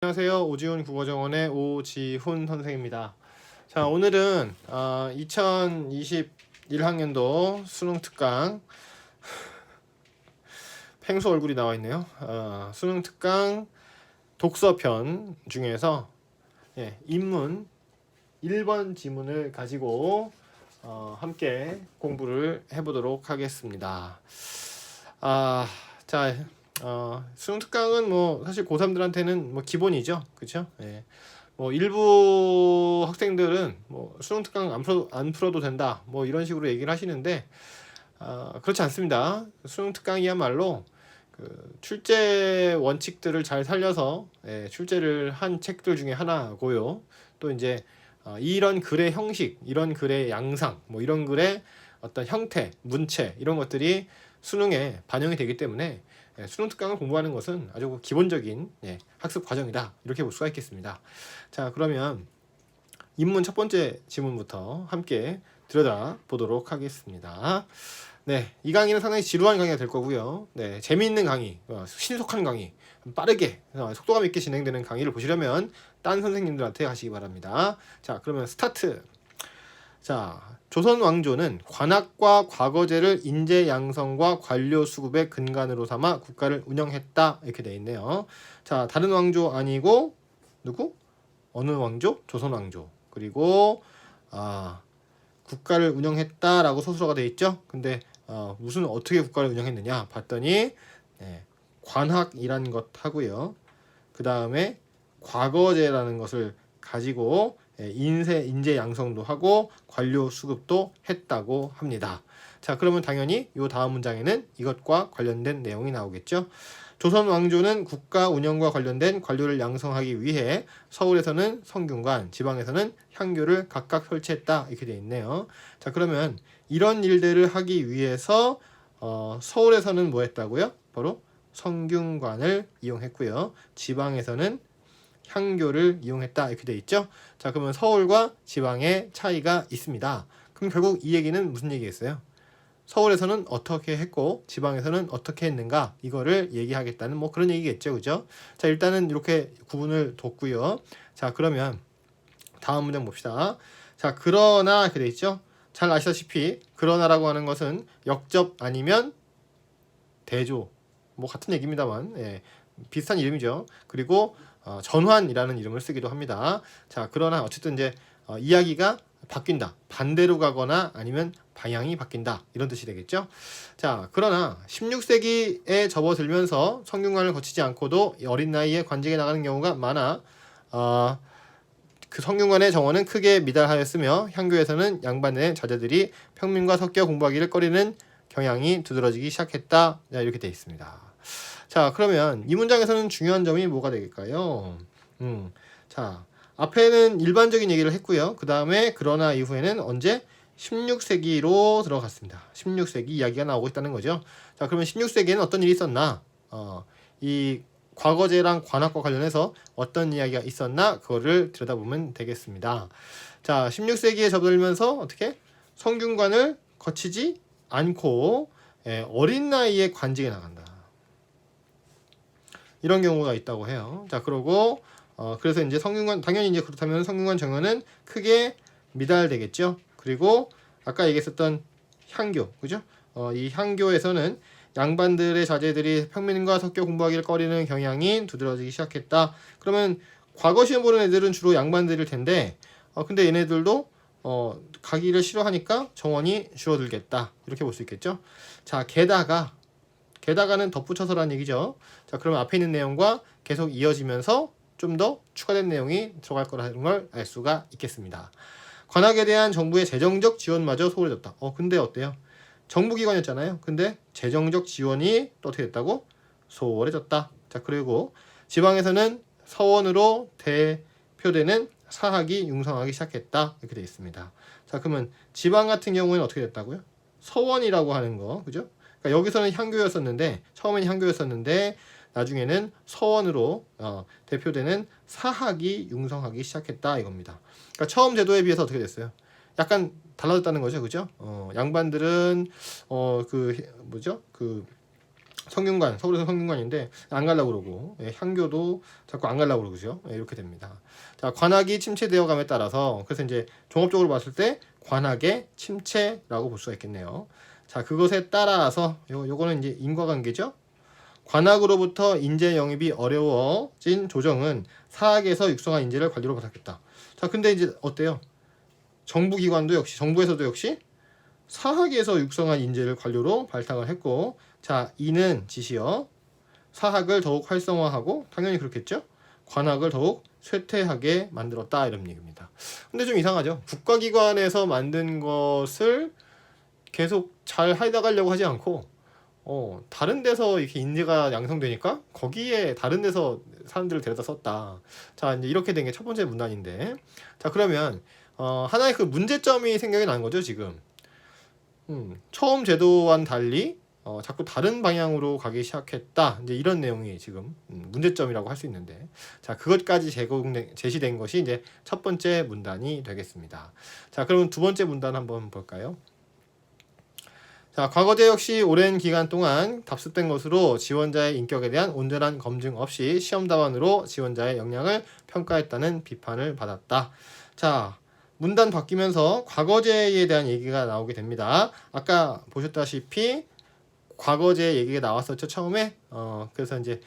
안녕하세요. 오지훈 국어정원의 오지훈 선생입니다. 자, 오늘은 2021학년도 수능 특강 펭수 얼굴이 나와 있네요. 수능 특강 독서편 중에서 인문 1번 지문을 가지고 함께 공부를 해보도록 하겠습니다. 자, 수능 특강은 뭐 사실 고3들한테는 뭐 기본이죠, 그렇죠? 뭐 일부 학생들은 뭐 수능 특강 안 풀어도 된다, 뭐 이런 식으로 얘기를 하시는데 그렇지 않습니다. 수능 특강이야말로 그 출제 원칙들을 잘 살려서 출제를 한 책들 중에 하나고요. 또 이제 이런 글의 형식, 이런 글의 양상, 뭐 이런 글의 어떤 형태, 문체 이런 것들이 수능에 반영이 되기 때문에 수능 특강을 공부하는 것은 아주 기본적인 학습 과정이다, 이렇게 볼 수가 있겠습니다. 자, 그러면 인문 첫 번째 지문부터 함께 들여다 보도록 하겠습니다. 이 강의는 상당히 지루한 강의가 될 거고요. 재미있는 강의, 신속한 강의, 빠르게 속도감 있게 진행되는 강의를 보시려면 딴 선생님들한테 가시기 바랍니다. 자, 그러면 스타트. 자, 조선 왕조는 관학과 과거제를 인재 양성과 관료 수급의 근간으로 삼아 국가를 운영했다, 이렇게 되어 있네요. 자, 다른 왕조 아니고 누구? 어느 왕조? 조선 왕조. 그리고 국가를 운영했다라고 서술어가 되어 있죠. 근데 무슨 어떻게 국가를 운영했느냐 봤더니 관학이란 것 하고요. 그 다음에 과거제라는 것을 가지고 인재 양성도 하고 관료 수급도 했다고 합니다. 자, 그러면 당연히 이 다음 문장에는 이것과 관련된 내용이 나오겠죠. 조선 왕조는 국가 운영과 관련된 관료를 양성하기 위해 서울에서는 성균관, 지방에서는 향교를 각각 설치했다, 이렇게 되어 있네요. 자, 그러면 이런 일들을 하기 위해서 서울에서는 뭐 했다고요? 바로 성균관을 이용했고요. 지방에서는 향교를 이용했다, 이렇게 되어 있죠. 자, 그러면 서울과 지방의 차이가 있습니다. 그럼 결국 이 얘기는 무슨 얘기겠어요? 서울에서는 어떻게 했고 지방에서는 어떻게 했는가, 이거를 얘기하겠다는 뭐 그런 얘기겠죠, 그죠? 자, 일단은 이렇게 구분을 뒀고요. 자, 그러면 다음 문장 봅시다. 자, 그러나 이렇게 돼 있죠. 잘 아시다시피 그러나라고 하는 것은 역접 아니면 대조, 뭐 같은 얘기입니다만 비슷한 이름이죠. 그리고 전환이라는 이름을 쓰기도 합니다. 자, 그러나 어쨌든 이제 이야기가 바뀐다, 반대로 가거나 아니면 방향이 바뀐다, 이런 뜻이 되겠죠. 자, 그러나 16세기에 접어들면서 성균관을 거치지 않고도 어린 나이에 관직에 나가는 경우가 많아 그 성균관의 정원은 크게 미달하였으며 향교에서는 양반의 자제들이 평민과 섞여 공부하기를 꺼리는 경향이 두드러지기 시작했다, 이렇게 되어 있습니다. 자, 그러면 이 문장에서는 중요한 점이 뭐가 되겠까요? 자, 앞에는 일반적인 얘기를 했고요. 그 다음에 그러나 이후에는 언제? 16세기로 들어갔습니다. 16세기 이야기가 나오고 있다는 거죠. 자, 그러면 16세기에는 어떤 일이 있었나? 이 과거제랑 관학과 관련해서 어떤 이야기가 있었나? 그거를 들여다보면 되겠습니다. 자, 16세기에 접어들면서 어떻게? 성균관을 거치지 않고 어린 나이에 관직에 나간다, 이런 경우가 있다고 해요. 자, 그러고 그래서 이제 성균관, 당연히 이제 그렇다면 성균관 정원은 크게 미달되겠죠. 그리고 아까 얘기했었던 향교, 그죠? 이 향교에서는 양반들의 자제들이 평민과 섞여 공부하기를 꺼리는 경향이 두드러지기 시작했다. 그러면 과거 시험 보는 애들은 주로 양반들일 텐데 근데 얘네들도 가기를 싫어하니까 정원이 줄어들겠다, 이렇게 볼 수 있겠죠. 자, 게다가는 덧붙여서라는 얘기죠. 자, 그러면 앞에 있는 내용과 계속 이어지면서 좀 더 추가된 내용이 들어갈 거라는 걸 알 수가 있겠습니다. 관학에 대한 정부의 재정적 지원마저 소홀해졌다. 근데 어때요? 정부기관이었잖아요. 근데 재정적 지원이 또 어떻게 됐다고? 소홀해졌다. 자, 그리고 지방에서는 서원으로 대표되는 사학이 융성하기 시작했다, 이렇게 되어 있습니다. 자, 그러면 지방 같은 경우에는 어떻게 됐다고요? 서원이라고 하는 거, 그죠? 그러니까 여기서는 향교였었는데, 처음에는 향교였었는데 나중에는 서원으로 대표되는 사학이 융성하기 시작했다, 이겁니다. 그러니까 처음 제도에 비해서 어떻게 됐어요? 약간 달라졌다는 거죠, 그죠? 양반들은 그 성균관, 서울에서 성균관인데 안 가려고 그러고, 예, 향교도 자꾸 안 가려고 그러죠. 예, 이렇게 됩니다. 자, 관악이 침체되어 감에 따라서 그래서 이제 종합적으로 봤을 때 관악의 침체라고 볼 수가 있겠네요. 자, 그것에 따라서 요거는 이제 인과관계죠. 관악으로부터 인재 영입이 어려워진 조정은 사학에서 육성한 인재를 관리로 받았겠다. 자, 근데 이제 어때요? 정부기관도 역시 정부에서도 역시 사학에서 육성한 인재를 관료로 발탁을 했고, 자, 이는 지시어 사학을 더욱 활성화하고, 당연히 그렇겠죠. 관학을 더욱 쇠퇴하게 만들었다, 이런 얘기입니다. 근데 좀 이상하죠. 국가기관에서 만든 것을 계속 잘 해나가려고 하지 않고 다른 데서 이렇게 인재가 양성되니까 거기에 다른 데서 사람들을 데려다 썼다. 자, 이제 이렇게 된 게 첫 번째 문단인데, 자, 그러면 하나의 그 문제점이 생각이 나는 거죠, 지금. 처음 제도와는 달리 자꾸 다른 방향으로 가기 시작했다. 이제 이런 내용이 지금 문제점이라고 할 수 있는데, 자, 그것까지 제시된 것이 이제 첫 번째 문단이 되겠습니다. 자, 그러면 두 번째 문단 한번 볼까요? 자, 과거제 역시 오랜 기간 동안 답습된 것으로 지원자의 인격에 대한 온전한 검증 없이 시험 답안으로 지원자의 역량을 평가했다는 비판을 받았다. 자, 문단 바뀌면서 과거제에 대한 얘기가 나오게 됩니다. 아까 보셨다시피 과거제 얘기가 나왔었죠, 처음에. 그래서 이제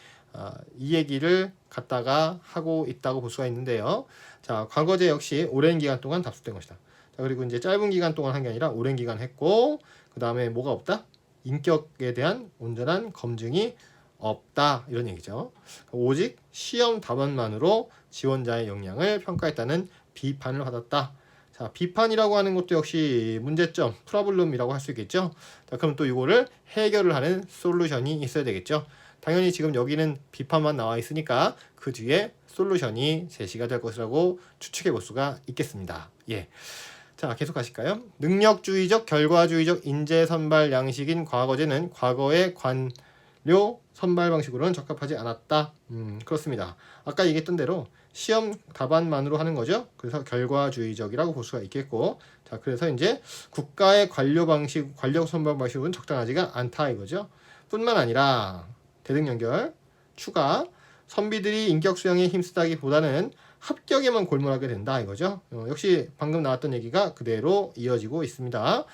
이 얘기를 갖다가 하고 있다고 볼 수가 있는데요. 자, 과거제 역시 오랜 기간 동안 답습된 것이다. 자, 그리고 이제 짧은 기간 동안 한 게 아니라 오랜 기간 했고, 그 다음에 뭐가 없다? 인격에 대한 온전한 검증이 없다, 이런 얘기죠. 오직 시험 답안만으로 지원자의 역량을 평가했다는 비판을 받았다. 자, 비판이라고 하는 것도 역시 문제점, 프로블럼이라고 할 수 있겠죠. 자, 그럼 또 이거를 해결을 하는 솔루션이 있어야 되겠죠. 당연히 지금 여기는 비판만 나와 있으니까 그 뒤에 솔루션이 제시가 될 것이라고 추측해 볼 수가 있겠습니다. 예. 자, 계속 가실까요? 능력주의적, 결과주의적 인재 선발 양식인 과거제는 과거의 관료 선발 방식으로는 적합하지 않았다. 그렇습니다. 아까 얘기했던 대로 시험 답안만으로 하는 거죠. 그래서 결과주의적이라고 볼 수가 있겠고, 자, 그래서 이제 국가의 관료 방식, 관료 선발 방식으로는 적당하지가 않다, 이거죠. 뿐만 아니라 대등 연결 추가 선비들이 인격 수양에 힘쓰다기보다는 합격에만 골몰하게 된다, 이거죠. 역시 방금 나왔던 얘기가 그대로 이어지고 있습니다.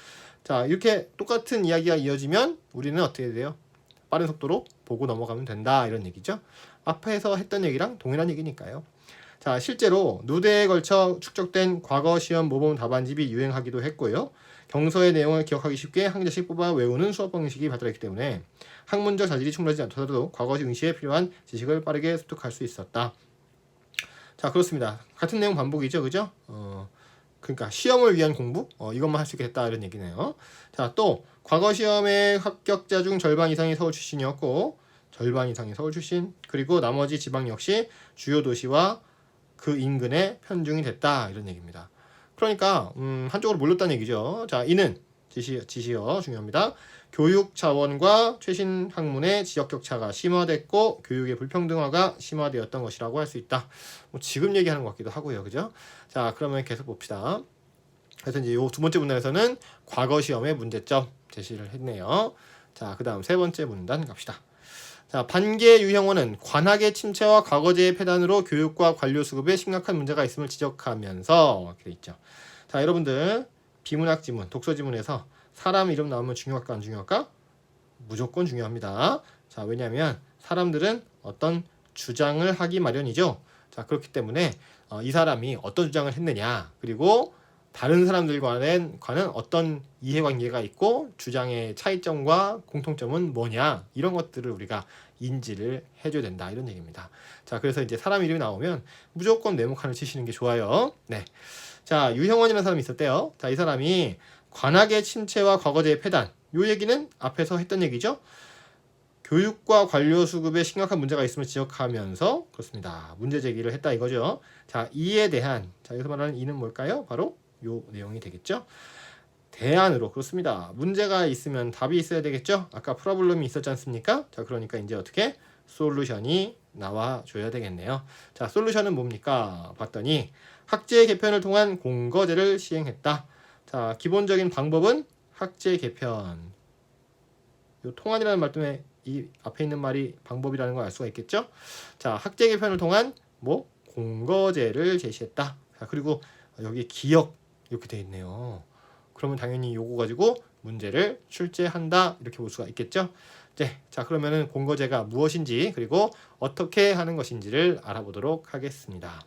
자, 이렇게 똑같은 이야기가 이어지면 우리는 어떻게 돼요? 빠른 속도로 보고 넘어가면 된다, 이런 얘기죠. 앞에서 했던 얘기랑 동일한 얘기니까요. 자, 실제로 누대에 걸쳐 축적된 과거 시험 모범 답안집이 유행하기도 했고요. 경서의 내용을 기억하기 쉽게 한 개씩 뽑아 외우는 수업 방식이 발달했기 때문에 학문적 자질이 충분하지 않더라도 과거 응시에 필요한 지식을 빠르게 습득할 수 있었다. 자, 그렇습니다. 같은 내용 반복이죠, 그죠? 그러니까 시험을 위한 공부, 이것만 할 수 있겠다, 이런 얘기네요. 자, 또 과거 시험의 합격자 중 절반 이상이 서울 출신이었고, 절반 이상이 서울 출신, 그리고 나머지 지방 역시 주요 도시와 그 인근에 편중이 됐다, 이런 얘기입니다. 그러니까 한쪽으로 몰렸다는 얘기죠. 자, 이는 지시어 중요합니다. 교육 자원과 최신 학문의 지역 격차가 심화됐고 교육의 불평등화가 심화되었던 것이라고 할 수 있다. 뭐 지금 얘기하는 것 같기도 하고요, 그죠? 자, 그러면 계속 봅시다. 그래서 이제 요 두 번째 문단에서는 과거 시험의 문제점 제시를 했네요. 자, 그 다음 세 번째 문단 갑시다. 자, 반개 유형원은 관학의 침체와 과거제의 폐단으로 교육과 관료 수급에 심각한 문제가 있음을 지적하면서 이렇게 돼 있죠. 자, 여러분들 비문학 지문, 독서 지문에서 사람 이름 나오면 중요할까 안 중요할까? 무조건 중요합니다. 자, 왜냐하면 사람들은 어떤 주장을 하기 마련이죠. 자, 그렇기 때문에 이 사람이 어떤 주장을 했느냐, 그리고 다른 사람들과는 어떤 이해관계가 있고 주장의 차이점과 공통점은 뭐냐, 이런 것들을 우리가 인지를 해줘야 된다, 이런 얘기입니다. 자, 그래서 이제 사람 이름이 나오면 무조건 네모칸을 치시는 게 좋아요. 네. 자, 유형원이라는 사람이 있었대요. 자, 이 사람이 관학의 침체와 과거제의 폐단, 요 얘기는 앞에서 했던 얘기죠. 교육과 관료 수급에 심각한 문제가 있음을 지적하면서 그렇습니다. 문제 제기를 했다, 이거죠. 자, 이에 대한, 자, 여기서 말하는 이는 뭘까요? 바로 요 내용이 되겠죠. 대안으로, 그렇습니다. 문제가 있으면 답이 있어야 되겠죠. 아까 프로블럼이 있었지 않습니까? 자, 그러니까 이제 어떻게 솔루션이 나와줘야 되겠네요. 자, 솔루션은 뭡니까? 봤더니 학제 개편을 통한 공거제를 시행했다. 자, 기본적인 방법은 학제 개편. 요 통한이라는 말 때문에 이 앞에 있는 말이 방법이라는 걸 알 수가 있겠죠. 자, 학제 개편을 통한 뭐 공거제를 제시했다. 자, 그리고 여기 기역 이렇게 돼 있네요. 그러면 당연히 요거 가지고 문제를 출제한다 이렇게 볼 수가 있겠죠. 네, 자 그러면은 공거제가 무엇인지 그리고 어떻게 하는 것인지를 알아보도록 하겠습니다.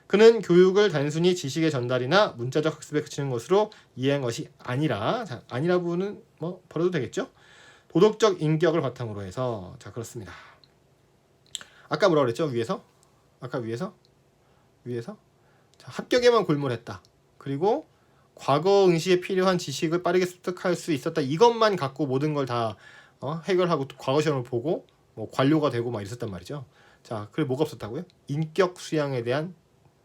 그는 교육을 단순히 지식의 전달이나 문자적 학습에 그치는 것으로 이해한 것이 아니라, 자, 아니라 부분은 뭐 버려도 되겠죠? 도덕적 인격을 바탕으로 해서, 자 그렇습니다. 아까 뭐라 그랬죠? 위에서? 아까 위에서? 자, 합격에만 골몰했다. 그리고 과거 응시에 필요한 지식을 빠르게 습득할 수 있었다. 이것만 갖고 모든 걸 다 해결하고 과거 시험을 보고 뭐 관료가 되고 막 있었단 말이죠. 자, 그래 뭐가 없었다고요? 인격 수양에 대한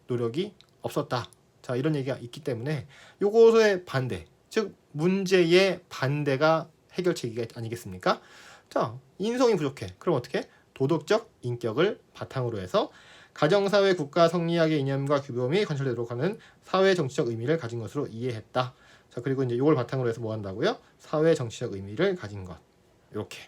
노력이 없었다. 자, 이런 얘기가 있기 때문에 요것의 반대, 즉 문제의 반대가 해결책이 아니겠습니까? 자, 인성이 부족해. 그럼 어떻게? 도덕적 인격을 바탕으로 해서 가정사회 국가 성리학의 이념과 규범이 관철되도록 하는 사회 정치적 의미를 가진 것으로 이해했다. 자, 그리고 이제 이걸 바탕으로 해서 뭐 한다고요? 사회 정치적 의미를 가진 것. 이렇게.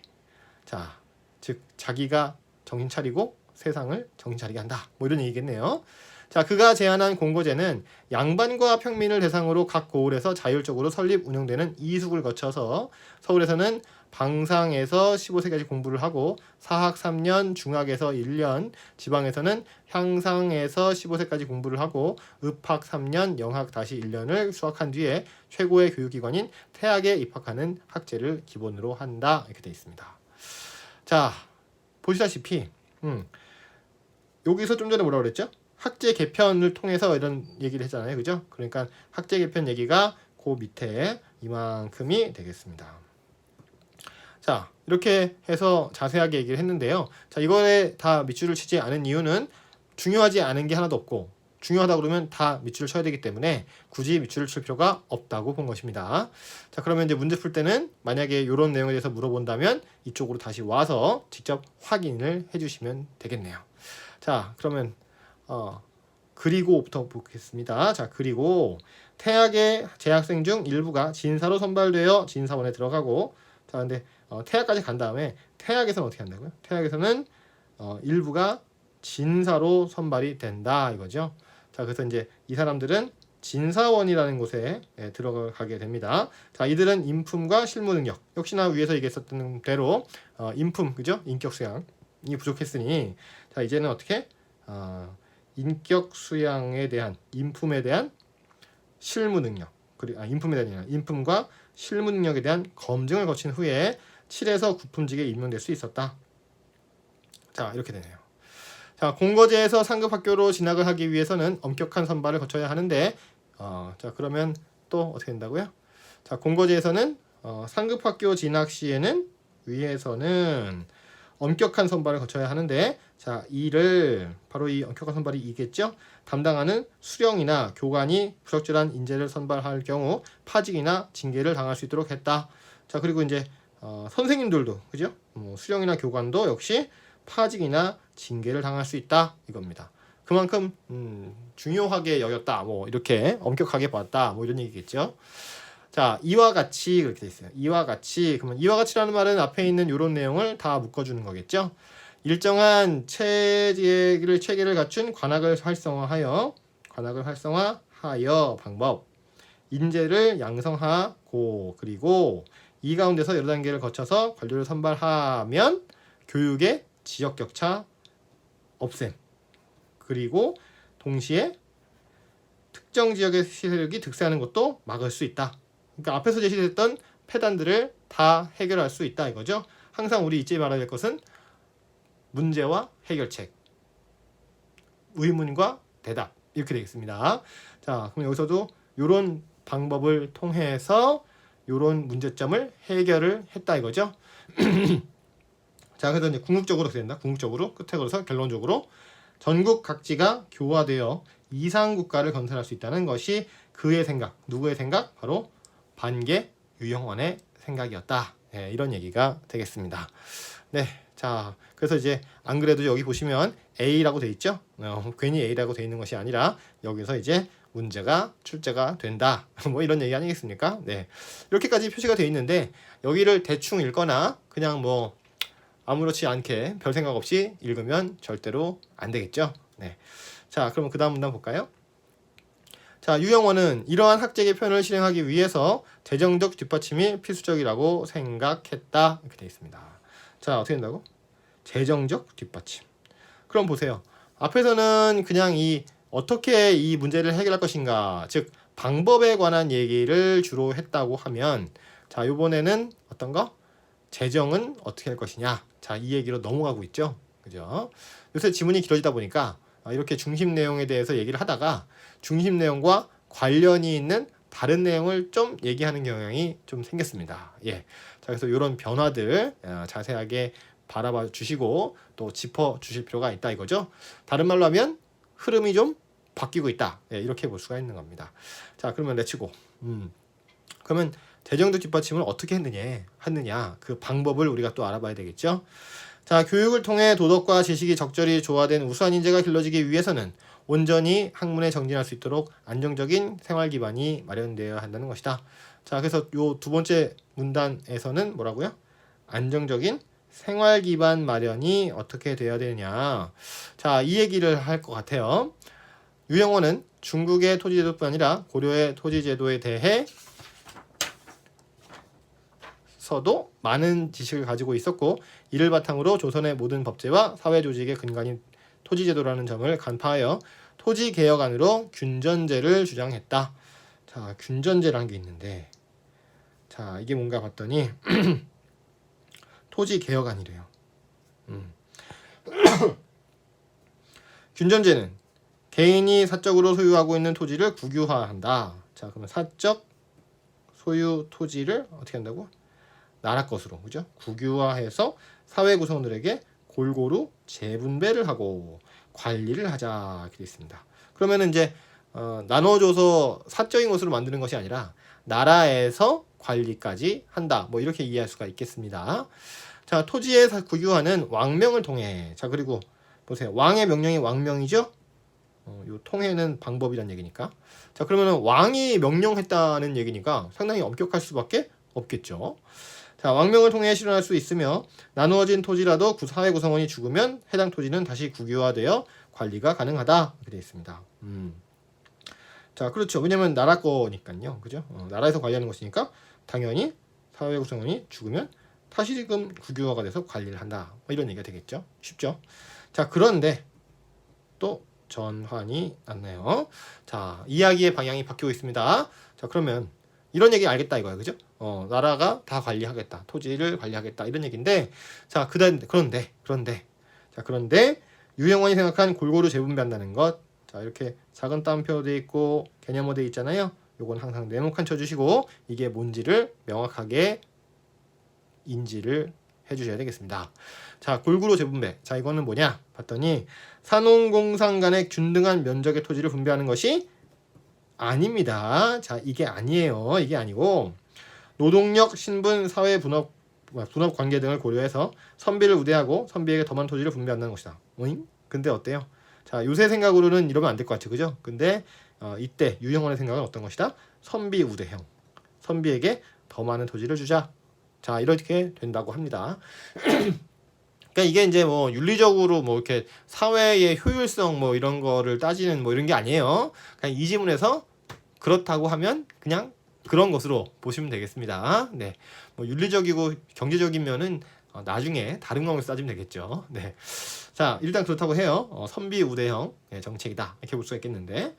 자, 즉 자기가 정신 차리고 세상을 정신 차리게 한다. 뭐 이런 얘기겠네요. 자, 그가 제안한 공고제는 양반과 평민을 대상으로 각 고을에서 자율적으로 설립 운영되는 이숙을 거쳐서 서울에서는 방상에서 15세까지 공부를 하고 사학 3년, 중학에서 1년, 지방에서는 향상에서 15세까지 공부를 하고 읍학 3년, 영학 다시 1년을 수학한 뒤에 최고의 교육기관인 태학에 입학하는 학제를 기본으로 한다. 이렇게 되어 있습니다. 자, 보시다시피 여기서 좀 전에 뭐라고 그랬죠? 학제 개편을 통해서 이런 얘기를 했잖아요. 그죠? 그러니까 학제 개편 얘기가 그 밑에 이만큼이 되겠습니다. 자, 이렇게 해서 자세하게 얘기를 했는데요. 자, 이거에 다 밑줄을 치지 않은 이유는 중요하지 않은 게 하나도 없고 중요하다 그러면 다 밑줄을 쳐야 되기 때문에 굳이 밑줄을 칠 필요가 없다고 본 것입니다. 자, 그러면 이제 문제 풀 때는 만약에 이런 내용에 대해서 물어본다면 이쪽으로 다시 와서 직접 확인을 해주시면 되겠네요. 자, 그러면 그리고부터 보겠습니다. 자, 그리고 태학의 재학생 중 일부가 진사로 선발되어 진사원에 들어가고, 자, 근데 태학까지 간 다음에 태학에서는 어떻게 한다고요? 태학에서는 일부가 진사로 선발이 된다 이거죠. 자, 그래서 이제 이 사람들은 진사원이라는 곳에 들어가게 됩니다. 자, 이들은 인품과 실무 능력, 역시나 위에서 얘기했었던 대로 인품, 그죠? 인격 수양이 부족했으니, 자, 이제는 어떻게 인격 수양에 대한, 인품에 대한 실무 능력, 그리고 인품에 대한 아니라 인품과 실무 능력에 대한 검증을 거친 후에 7에서 9품직에 임명될 수 있었다. 자, 이렇게 되네요. 자, 공거제에서 상급 학교로 진학을 하기 위해서는 엄격한 선발을 거쳐야 하는데, 자, 그러면 또 어떻게 된다고요? 자, 공거제에서는 상급 학교 진학 시에는 위에서는 엄격한 선발을 거쳐야 하는데, 자, 이를 바로 이 엄격한 선발이 이겠죠? 담당하는 수령이나 교관이 부적절한 인재를 선발할 경우 파직이나 징계를 당할 수 있도록 했다. 자, 그리고 이제 선생님들도, 그죠? 수령이나 교관도 역시 파직이나 징계를 당할 수 있다 이겁니다. 그만큼 중요하게 여겼다, 뭐 이렇게 엄격하게 봤다, 뭐 이런 얘기겠죠. 자, 이와 같이 그렇게 돼 있어요. 이와 같이. 그러면 이와 같이라는 말은 앞에 있는 이런 내용을 다 묶어주는 거겠죠. 일정한 체계를 갖춘 관학을 활성화하여 방법, 인재를 양성하고, 그리고 이 가운데서 여러 단계를 거쳐서 관료를 선발하면 교육의 지역 격차 없앰, 그리고 동시에 특정 지역의 시세력이 득세하는 것도 막을 수 있다. 그러니까 앞에서 제시됐던 패단들을 다 해결할 수 있다 이거죠. 항상 우리 잊지 말아야 될 것은 문제와 해결책, 의문과 대답, 이렇게 되겠습니다. 자, 그럼 여기서도 이런 방법을 통해서 이런 문제점을 해결을 했다 이거죠. 자, 그래서 이제 궁극적으로 어떻게 된다? 궁극적으로 끝에 걸어서 결론적으로 전국 각지가 교화되어 이상 국가를 건설할 수 있다는 것이 그의 생각, 누구의 생각? 바로 반개 유영원의 생각이었다. 네, 이런 얘기가 되겠습니다. 네, 자, 그래서 이제 안 그래도 여기 보시면 A라고 돼 있죠? 괜히 A라고 돼 있는 것이 아니라 여기서 이제 문제가 출제가 된다. 뭐 이런 얘기 아니겠습니까? 네, 이렇게까지 표시가 돼 있는데 여기를 대충 읽거나 그냥 뭐 아무렇지 않게 별 생각 없이 읽으면 절대로 안 되겠죠. 네. 자, 그럼 그 다음 문단 볼까요? 자, 유영원은 이러한 학제의 표현을 실행하기 위해서 재정적 뒷받침이 필수적이라고 생각했다. 이렇게 되어 있습니다. 자, 어떻게 된다고? 재정적 뒷받침. 그럼 보세요. 앞에서는 그냥 어떻게 이 문제를 해결할 것인가, 즉 방법에 관한 얘기를 주로 했다고 하면, 자, 이번에는 어떤 거? 재정은 어떻게 할 것이냐. 자, 이 얘기로 넘어가고 있죠. 그죠? 요새 지문이 길어지다 보니까 이렇게 중심 내용에 대해서 얘기를 하다가 중심 내용과 관련이 있는 다른 내용을 좀 얘기하는 경향이 좀 생겼습니다. 예. 자, 그래서 이런 변화들 자세하게 바라봐 주시고 또 짚어 주실 필요가 있다 이거죠. 다른 말로 하면 흐름이 좀 바뀌고 있다. 예, 이렇게 볼 수가 있는 겁니다. 자, 그러면 렛츠고. 그러면 재정적 뒷받침을 어떻게 했느냐 그 방법을 우리가 또 알아봐야 되겠죠. 자, 교육을 통해 도덕과 지식이 적절히 조화된 우수한 인재가 길러지기 위해서는 온전히 학문에 정진할 수 있도록 안정적인 생활 기반이 마련되어야 한다는 것이다. 자, 그래서 요 두 번째 문단에서는 뭐라고요? 안정적인 생활 기반 마련이 어떻게 되어야 되느냐. 자, 이 얘기를 할 것 같아요. 유영원은 중국의 토지제도뿐 아니라 고려의 토지제도에 대해 서도 많은 지식을 가지고 있었고 이를 바탕으로 조선의 모든 법제와 사회 조직의 근간인 토지제도라는 점을 간파하여 토지개혁안으로 균전제를 주장했다. 자, 균전제라는 게 있는데, 자, 이게 뭔가 봤더니 토지개혁안이래요. 균전제는 개인이 사적으로 소유하고 있는 토지를 국유화한다. 자, 그러면 사적 소유 토지를 어떻게 한다고? 나라 것으로, 그죠? 국유화해서 사회 구성원들에게 골고루 재분배를 하고 관리를 하자 이렇게 되어 있습니다. 그러면은 이제 나눠줘서 사적인 것으로 만드는 것이 아니라 나라에서 관리까지 한다. 뭐 이렇게 이해할 수가 있겠습니다. 자, 토지의 국유화는 왕명을 통해. 자, 그리고 보세요. 왕의 명령이 왕명이죠? 요 통해는 방법이란 얘기니까. 자, 그러면은 왕이 명령했다는 얘기니까 상당히 엄격할 수밖에 없겠죠. 자, 왕명을 통해 실현할 수 있으며 나누어진 토지라도 사회 구성원이 죽으면 해당 토지는 다시 국유화되어 관리가 가능하다 이렇게 되어 있습니다. 자, 그렇죠. 왜냐면 나라 거니까요, 그죠? 나라에서 관리하는 것이니까 당연히 사회 구성원이 죽으면 다시금 국유화가 돼서 관리를 한다. 뭐 이런 얘기가 되겠죠. 쉽죠? 자, 그런데 또 전환이 났네요. 자, 이야기의 방향이 바뀌고 있습니다. 자, 그러면 이런 얘기 알겠다 이거야, 그죠? 나라가 다 관리하겠다, 토지를 관리하겠다 이런 얘기인데, 자, 그런데 유영원이 생각한 골고루 재분배한다는 것, 자, 이렇게 작은 따옴표 돼 있고 개념어 돼 있잖아요. 요건 항상 네모칸 쳐주시고 이게 뭔지를 명확하게 인지를 해주셔야 되겠습니다. 자, 골고루 재분배. 자, 이거는 뭐냐? 봤더니 산농공상 간의 균등한 면적의 토지를 분배하는 것이 아닙니다. 자, 이게 아니에요. 이게 아니고 노동력, 신분, 사회 분업 관계 등을 고려해서 선비를 우대하고 선비에게 더 많은 토지를 분배한다는 것이다. 오잉? 근데 어때요? 자, 요새 생각으로는 이러면 안 될 것 같죠, 그죠? 근데 이때 유영원의 생각은 어떤 것이다? 선비 우대형. 선비에게 더 많은 토지를 주자. 자, 이렇게 된다고 합니다. 그러니까 이게 이제 뭐 윤리적으로 뭐 이렇게 사회의 효율성 뭐 이런 거를 따지는 뭐 이런 게 아니에요. 그냥 이 지문에서 그렇다고 하면 그냥 그런 것으로 보시면 되겠습니다. 네, 뭐 윤리적이고 경제적인 면은 나중에 다른 방법을 따지면 되겠죠. 네, 자, 일단 그렇다고 해요. 선비 우대형 정책이다 이렇게 볼 수가 있겠는데,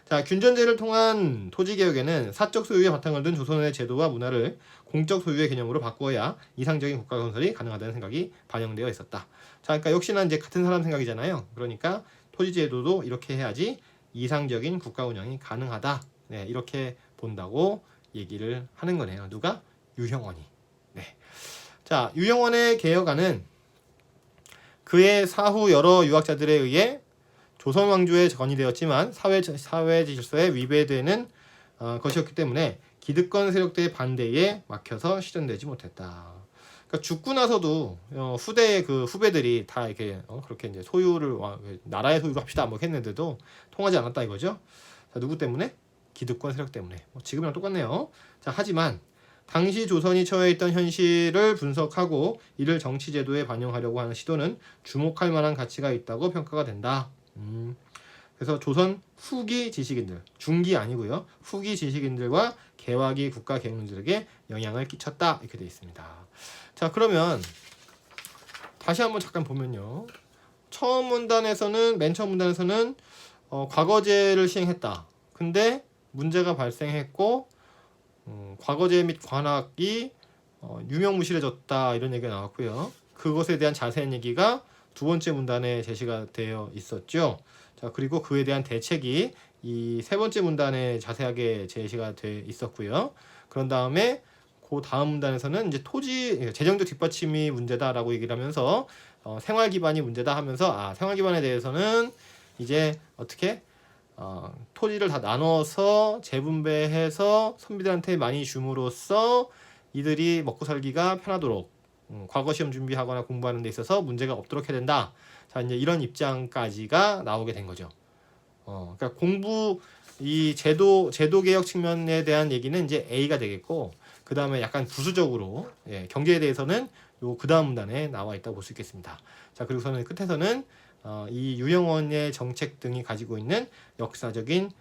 자, 균전제를 통한 토지개혁에는 사적 소유의 바탕을 둔 조선의 제도와 문화를 공적 소유의 개념으로 바꾸어야 이상적인 국가 건설이 가능하다는 생각이 반영되어 있었다. 자, 그러니까 역시나 이제 같은 사람 생각이잖아요. 그러니까 토지제도도 이렇게 해야지 이상적인 국가 운영이 가능하다. 네, 이렇게 본다고 얘기를 하는 거네요. 누가? 유형원이. 네. 자, 유형원의 개혁안은 그의 사후 여러 유학자들에 의해 조선 왕조에 건의되었지만 사회 질서에 위배되는 것이었기 때문에 기득권 세력들의 반대에 막혀서 실현되지 못했다. 그러니까 죽고 나서도 후대의 그 후배들이 다 이렇게 그렇게 이제 소유를 나라의 소유로 합시다 뭐 했는데도 통하지 않았다 이거죠. 자, 누구 때문에? 기득권 세력 때문에. 지금이랑 똑같네요. 자, 하지만 당시 조선이 처해 있던 현실을 분석하고 이를 정치 제도에 반영하려고 하는 시도는 주목할 만한 가치가 있다고 평가가 된다. 그래서 조선 후기 지식인들, 중기 아니고요. 후기 지식인들과 개화기 국가 계층들에게 영향을 끼쳤다. 이렇게 되어 있습니다. 자, 그러면 다시 한번 잠깐 보면요. 맨 처음 문단에서는 과거제를 시행했다. 근데 문제가 발생했고 과거제 및 관학이 유명무실해졌다 이런 얘기가 나왔고요. 그것에 대한 자세한 얘기가 두 번째 문단에 제시가 되어 있었죠. 자, 그리고 그에 대한 대책이 이 세 번째 문단에 자세하게 제시가 돼 있었고요. 그런 다음에 그 다음 문단에서는 이제 토지 재정적 뒷받침이 문제다라고 얘기를 하면서 생활 기반이 문제다 하면서 생활 기반에 대해서는 이제 어떻게 토지를 다 나눠서 재분배해서 선비들한테 많이 줌으로써 이들이 먹고 살기가 편하도록 과거 시험 준비하거나 공부하는 데 있어서 문제가 없도록 해야 된다. 자, 이제 이런 입장까지가 나오게 된 거죠. 그러니까 이 제도 개혁 측면에 대한 얘기는 이제 A가 되겠고, 그 다음에 약간 부수적으로 경제에 대해서는 요 그 다음 문단에 나와 있다고 볼 수 있겠습니다. 자, 그리고서는 끝에서는 이 유영원의 정책 등이 가지고 있는 역사적인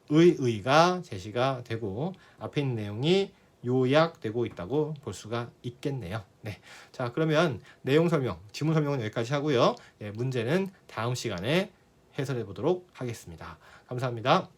의의가 제시가 되고 앞에 있는 내용이 요약되고 있다고 볼 수가 있겠네요. 네. 자, 그러면 내용 설명, 지문 설명은 여기까지 하고요. 문제는 다음 시간에 해설해 보도록 하겠습니다. 감사합니다.